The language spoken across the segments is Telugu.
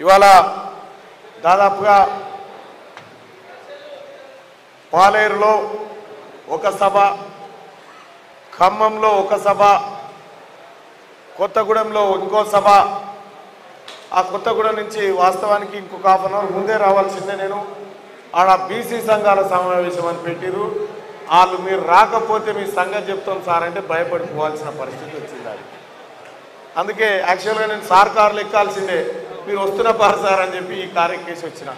ఇవాళ దాదాపుగా పాలేరులో ఒక సభ, ఖమ్మంలో ఒక సభ, కొత్తగూడెంలో ఇంకో సభ. ఆ కొత్తగూడెం నుంచి వాస్తవానికి ఇంకొక హాఫ్ అన్ అవర్ ముందే రావాల్సిందే. నేను ఆడ బీసీ సంఘాల సమావేశం అని పెట్టిరు. వాళ్ళు మీరు రాకపోతే మీ సంగతి చెప్తాం సార్ అంటే భయపడిపోవాల్సిన పరిస్థితి వచ్చింది. అది అందుకే యాక్చువల్గా నేను సార్ కార్లు ఎక్కాల్సిందే, మీరు వస్తున్న పారు సార్ అని చెప్పి ఈ కారు ఎక్కేసి వచ్చిన.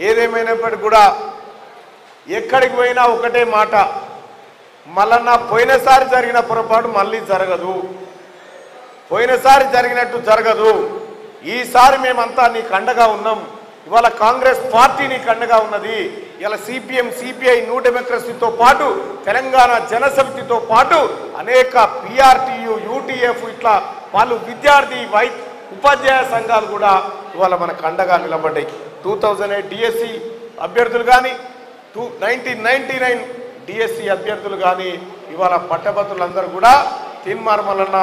ఏదేమైనప్పటికీ కూడా ఎక్కడికి పోయినా ఒకటే మాట, మళ్ళా పోయినసారి జరిగిన పొరపాటు మళ్ళీ జరగదు, పోయినసారి జరిగినట్టు జరగదు. ఈసారి మేమంతా నీకు అండగా ఉన్నాం. ఇవాళ కాంగ్రెస్ పార్టీ నీకు అండగా ఉన్నది. ఇలా సిపిఎం, సిపిఐ, న్యూ డెమోక్రసీతో పాటు తెలంగాణ జనసమితితో పాటు అనేక పిఆర్టీయు, యూటీఎఫ్ ఇట్లా వాళ్ళు విద్యార్థి ఉపాధ్యాయ సంఘాలు కూడా ఇవాళ మనకు అండగా నిలబడ్డాయి. 2008 డిఎస్సి అభ్యర్థులు కానీ 1999 డిఎస్సి అభ్యర్థులు కానీ ఇవాళ పట్టభద్రులందరూ కూడా తీన్మార్మలన్న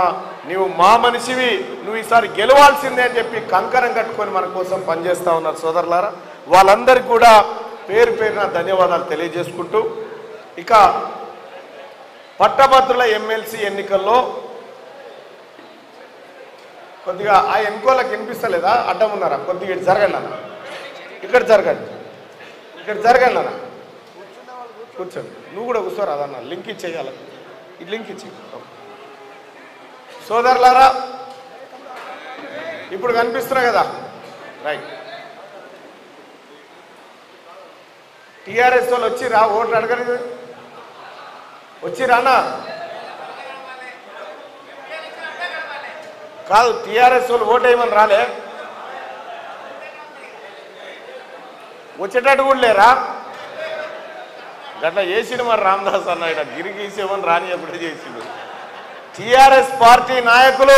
నువ్వు మా మనిషివి, నువ్వు ఈసారి గెలవాల్సిందే అని చెప్పి కంకణం కట్టుకొని మన కోసం పనిచేస్తూ ఉన్నారు సోదరులారా. వాళ్ళందరికీ కూడా పేరు పేరున ధన్యవాదాలు తెలియజేసుకుంటూ, ఇక పట్టభద్రుల ఎమ్మెల్సీ ఎన్నికల్లో కొద్దిగా ఆ ఎన్నికలకు వినిపిస్తలేదా? అడ్డం ఉన్నారా? కొద్దిగా ఇటు జరగండి అన్న, ఇక్కడ జరగండి, ఇక్కడ జరగండి అన్న, కూర్చోండి. నువ్వు కూడా కూర్చోరా అదన్న, లింక్ ఇచ్చేయాలి, ఈ లింక్ ఇచ్చే. సోదరులారా ఇప్పుడు కనిపిస్తున్నా కదా, రైట్. టీఆర్ఎస్ వాళ్ళు వచ్చిరా? ఓట్లు అడగలేదు, వచ్చిరానా? కాదు, టీఆర్ఎస్ వాళ్ళు ఓటు వేయమని రాలే, వచ్చేటట్టు కూడా లేరా? గట్లా చేసిడు మరి రామదాస్ అన్న, ఇక్కడ గిరిగీసేమని రాని ఎప్పుడే చేసిడు. టీఆర్ఎస్ పార్టీ నాయకులు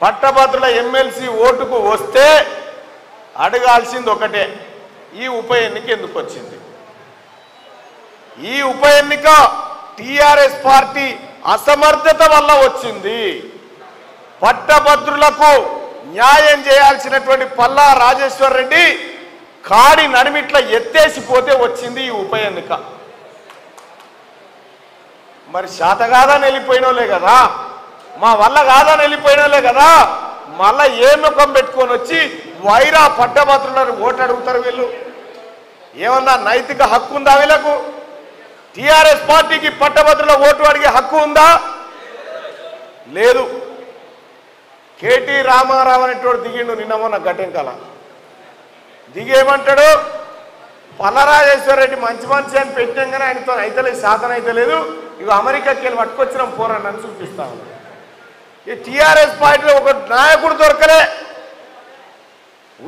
పట్టభద్రుల ఎమ్మెల్సీ ఓటుకు వస్తే అడగాల్సింది ఒకటే, ఈ ఉప ఎన్నిక ఎందుకు వచ్చింది? ఈ ఉప ఎన్నిక టీఆర్ఎస్ పార్టీ అసమర్థత వల్ల వచ్చింది. పట్టభద్రులకు న్యాయం చేయాల్సినటువంటి పల్లా రాజేశ్వర్ రెడ్డి కాడి నడిమిట్ల ఎత్తేసిపోతే వచ్చింది ఈ ఉప ఎన్నిక. మరి శాత కాదని వెళ్ళిపోయినోలే కదా, మా వల్ల కాదని వెళ్ళిపోయినోలే కదా, మళ్ళా ఏ ముఖం పెట్టుకొని వచ్చి వైరా పట్టభద్రులను ఓటు అడుగుతారు? వీళ్ళు ఏమన్నా నైతిక హక్కు ఉందా వీళ్ళకు? టీఆర్ఎస్ పార్టీకి పట్టభద్రుల ఓటు అడిగే హక్కు ఉందా? లేదు. కేటీ రామారావు అనేటోడు దిగిండు నిన్న మొన్న గట్టెంకాల, దిగేమంటాడు, పల్లరాజేశ్వర రెడ్డి మంచి మనిషి అని పెట్టాం కానీ ఆయనతో అయితలేదు, శాతం అయితే లేదు, ఇవి అమెరికాకి వెళ్ళి పట్టుకొచ్చినాం పోరాన్ని అని చూపిస్తా ఉన్నాడు. ఈ టీఆర్ఎస్ పార్టీలో ఒక నాయకుడు దొరకలే,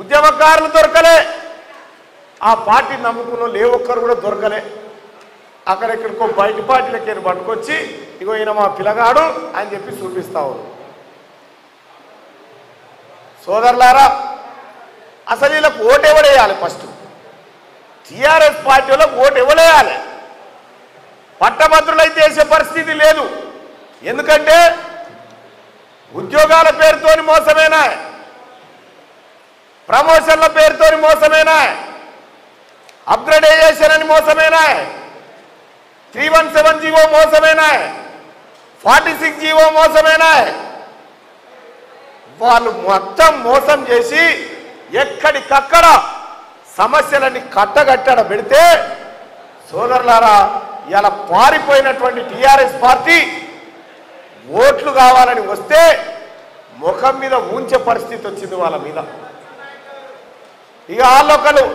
ఉద్యమకారులు దొరకలే, ఆ పార్టీ నమ్ముకున్న ఏ ఒక్కరు కూడా దొరకలే. అక్కడెక్కడికో బయట పార్టీలకి వెళ్ళి పట్టుకొచ్చి ఇగో ఈయన మా పిల్లగాడు అని చెప్పి చూపిస్తా ఉన్నారు. సోదరులారా, అసలు వీళ్ళకి ఓటు ఎవడేయాలి? ఫస్ట్ టీఆర్ఎస్ పార్టీలో ఓటు ఎవడేయాలి? పట్టభద్రులైతే వేసే పరిస్థితి లేదు. ఎందుకంటే ఉద్యోగాల పేరుతోని మోసమేనా, ప్రమోషన్ల పేరుతోని మోసమేనా, అప్గ్రేడేషన్ అని మోసమేనా, 317 జీవో మోసమేనా, 46 జీవో మోసమేనా? వాళ్ళు మొత్తం మోసం చేసి ఎక్కడికక్కడ సమస్యలని కట్టగట్టడ పెడితే సోదరులారా, ఇలా పారిపోయినటువంటి టీఆర్ఎస్ పార్టీ ఓట్లు కావాలని వస్తే ముఖం మీద ఉంచే పరిస్థితి వచ్చింది వాళ్ళ మీద. ఇక వాళ్ళొకరు